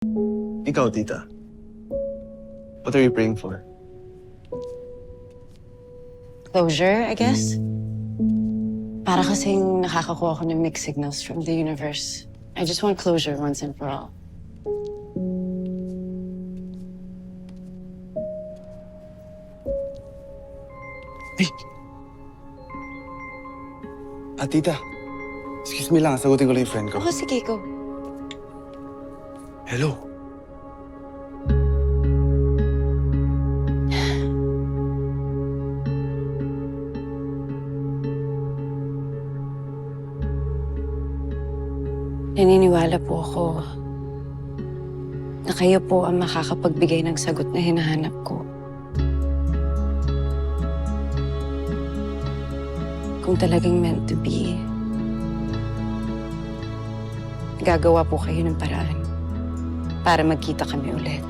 Ikaw, tita. What are you praying for? Closure, I guess? Para kasing nakakakuha ko ng mixed signals from the universe. I just want closure once and for all. Tita. Excuse me lang, sagutin ko lang yung friend ko. Ako, sige, go. Hello. Naniniwala po ako na kayo po ang makakapagbigay ng sagot na hinahanap ko. Kung talagang meant to be, gagawa po kayo ng paraan para magkita kami ulit.